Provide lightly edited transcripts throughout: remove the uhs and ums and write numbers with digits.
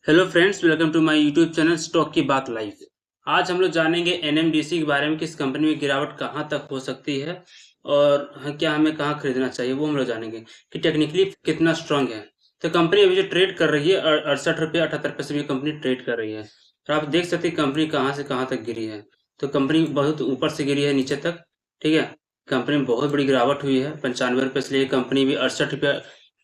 Hello friends, welcome to my YouTube channel stock की बात live. आज हम लोग जानेंगे एनएमडीसी के बारे में, किस कंपनी में गिरावट कहां तक हो सकती है और क्या हमें कहां खरीदना चाहिए, वो हम लोग जानेंगे कि टेक्निकली कितना स्ट्रांग है। तो कंपनी अभी जो ट्रेड कर रही है 68 रुपये 78 पैसे में कंपनी ट्रेड कर रही है। और आप देख सकते हैं कंपनी कहां से कहां तक गिरी है। तो कंपनी बहुत ऊपर से गिरी है नीचे तक। ठीक है, कंपनी में बहुत बड़ी गिरावट हुई है। 95 रुपये से लेकर कंपनी भी 68 रुपये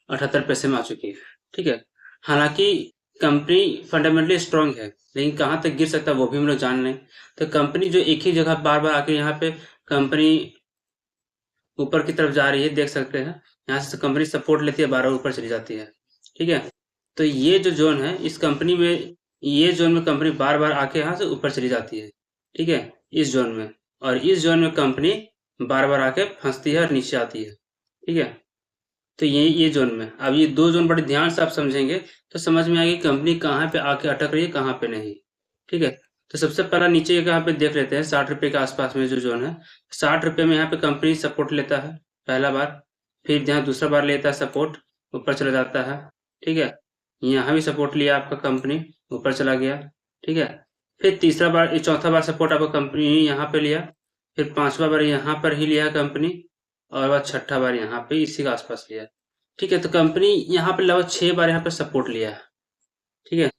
78 पैसे में आ चुकी है। ठीक है, हालांकि कंपनी फंडामेंटली स्ट्रांग है, लेकिन कहाँ तक गिर सकता है वो भी हम लोग जान लें। तो कंपनी जो एक ही जगह बार बार आके यहाँ पे कंपनी ऊपर की तरफ जा रही है, देख सकते हैं। यहाँ से कंपनी सपोर्ट लेती है, बार बार ऊपर चली जाती है। ठीक है, तो ये जो जोन है इस कंपनी में, ये जोन में कंपनी बार बार आके यहाँ से ऊपर चली जाती है। ठीक है, इस जोन में, और इस जोन में कंपनी बार बार आके फंसती है और नीचे आती है। ठीक है, तो ये जोन में, अब ये दो जोन बड़े ध्यान से आप समझेंगे तो समझ में आएगी कंपनी कहाँ पे आके अटक रही है, कहाँ पे नहीं। ठीक है, तो सबसे पहला नीचे यहाँ पे देख लेते हैं 60 रुपये के आसपास में जो जोन है। 60 रुपये में यहाँ पे कंपनी सपोर्ट लेता है पहला बार, फिर यहाँ दूसरा बार लेता है सपोर्ट, ऊपर चला जाता है। ठीक है, यहाँ भी सपोर्ट लिया आपका कंपनी, ऊपर चला गया। ठीक है, फिर तीसरा बार, चौथा बार सपोर्ट आपका कंपनी यहाँ पे लिया, फिर पांचवा बार यहाँ पर ही लिया कंपनी, और बाद छठा बार यहाँ पे इसी के आसपास लिया। ठीक है, तो कंपनी यहाँ पे लगभग 6 बार यहाँ पे सपोर्ट लिया है। ठीक है,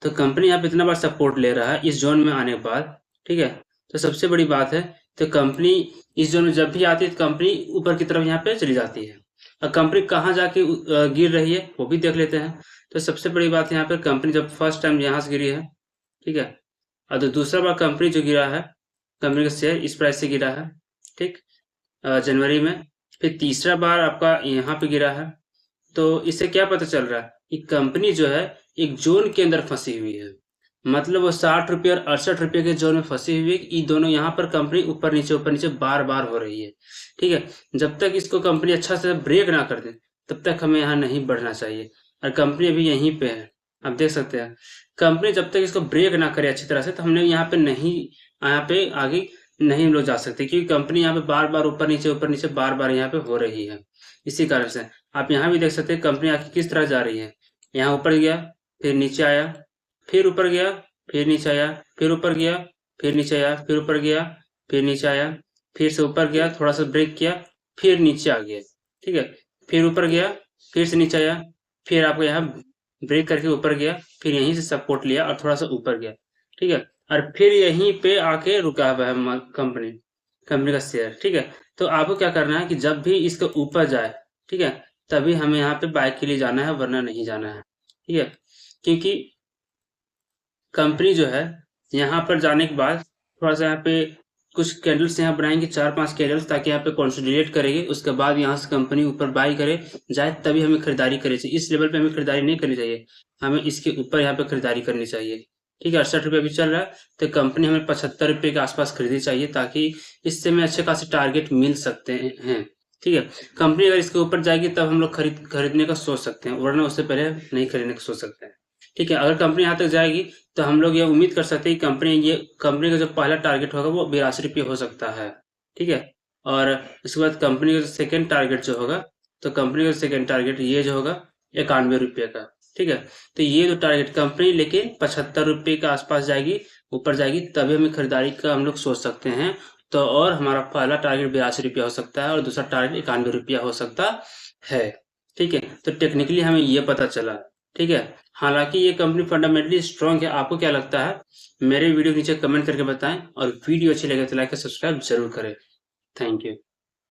तो कंपनी यहाँ पे इतना बार सपोर्ट ले रहा है इस जोन में आने के बाद। ठीक है, तो सबसे बड़ी बात है, तो कंपनी इस जोन में जब भी आती है तो कंपनी ऊपर की तरफ यहाँ पे चली जाती है। और कंपनी कहाँ जाके गिर रही है वो भी देख लेते हैं। तो सबसे बड़ी बात यहाँ पे, कंपनी जब फर्स्ट टाइम यहाँ से गिरी है, ठीक है, और तो दूसरा बार कंपनी जो गिरा है, कंपनी का शेयर इस प्राइस से गिरा है। ठीक, जनवरी में। फिर तीसरा बार आपका यहाँ पे गिरा है। तो इससे क्या पता चल रहा है कि कंपनी जो है एक जोन के अंदर फंसी हुई है। मतलब वो 60 रुपये और 68 रुपये के जोन में फंसी हुई है। ये दोनों यहाँ पर कंपनी ऊपर नीचे बार बार हो रही है। ठीक है, जब तक इसको कंपनी अच्छा से ब्रेक ना कर दे तब तक हमें यहाँ नहीं बढ़ना चाहिए। और कंपनी अभी यहीं पे है, आप देख सकते हैं। कंपनी जब तक इसको ब्रेक ना करे अच्छी तरह से, तो हमने यहाँ पे नहीं, यहाँ पे आगे नहीं हम लोग जा सकते, क्योंकि कंपनी यहाँ पे बार बार ऊपर नीचे बार बार यहाँ पे हो रही है। इसी कारण से आप यहाँ भी देख सकते हैं कंपनी आखिर किस तरह जा रही है। यहाँ ऊपर गया, फिर नीचे आया, फिर ऊपर गया, फिर नीचे आया, फिर ऊपर गया, फिर नीचे आया, फिर ऊपर गया, फिर नीचे आया, फिर से ऊपर गया, थोड़ा सा ब्रेक किया, फिर नीचे आ गया। ठीक है, फिर ऊपर गया, फिर से नीचे आया, फिर आपको यहाँ ब्रेक करके ऊपर गया, फिर यहीं से सपोर्ट लिया और थोड़ा सा ऊपर गया। ठीक है, और फिर यहीं पे आके रुका हुआ है कंपनी कंपनी का शेयर। ठीक है, तो आपको क्या करना है कि जब भी इसके ऊपर जाए, ठीक है, तभी हमें यहाँ पे बाय के लिए जाना है, वरना नहीं जाना है। ठीक है, क्योंकि कंपनी जो है यहाँ पर जाने के बाद थोड़ा सा यहाँ पे कुछ कैंडल्स यहाँ बनाएंगे, 4-5 कैंडल्स, ताकि यहाँ पे कंसोलिडेट करेंगे। उसके बाद यहाँ से कंपनी ऊपर बाई करे जाए, तभी हमें खरीदारी करनी चाहिए। इस लेवल पे हमें खरीदारी नहीं करनी चाहिए, हमें इसके ऊपर यहाँ पे खरीदारी करनी चाहिए। ठीक है, 68 रुपये अभी चल रहा है, तो कंपनी हमें 75 रुपये के आसपास खरीदनी चाहिए, ताकि इससे हमें अच्छे खासे टारगेट मिल सकते हैं। ठीक है, कंपनी अगर इसके ऊपर जाएगी तब हम लोग खरीदने का सोच सकते हैं, वरना उससे पहले नहीं खरीदने का सोच सकते हैं। ठीक है, अगर कंपनी यहाँ तक जाएगी तो हम लोग ये उम्मीद कर सकते हैं कि कंपनी का जो पहला टारगेट होगा वो 82 रुपये हो सकता है। ठीक है, और उसके बाद कंपनी का सेकेंड टारगेट जो होगा, तो कंपनी का सेकेंड टारगेट ये जो होगा 91 रुपये का। ठीक है, तो ये जो टारगेट कंपनी लेकिन 75 रुपये के आसपास जाएगी, ऊपर जाएगी, तभी हमें खरीदारी का हम लोग सोच सकते हैं। तो और हमारा पहला टारगेट 82 रुपया हो सकता है और दूसरा टारगेट 91 रुपया हो सकता है। ठीक है, तो टेक्निकली हमें ये पता चला। ठीक है, हालांकि ये कंपनी फंडामेंटली स्ट्रांग है। आपको क्या लगता है मेरे वीडियो नीचे कमेंट करके बताएं, और वीडियो अच्छी लगे तो लाइक और सब्सक्राइब जरूर करें। Thank you.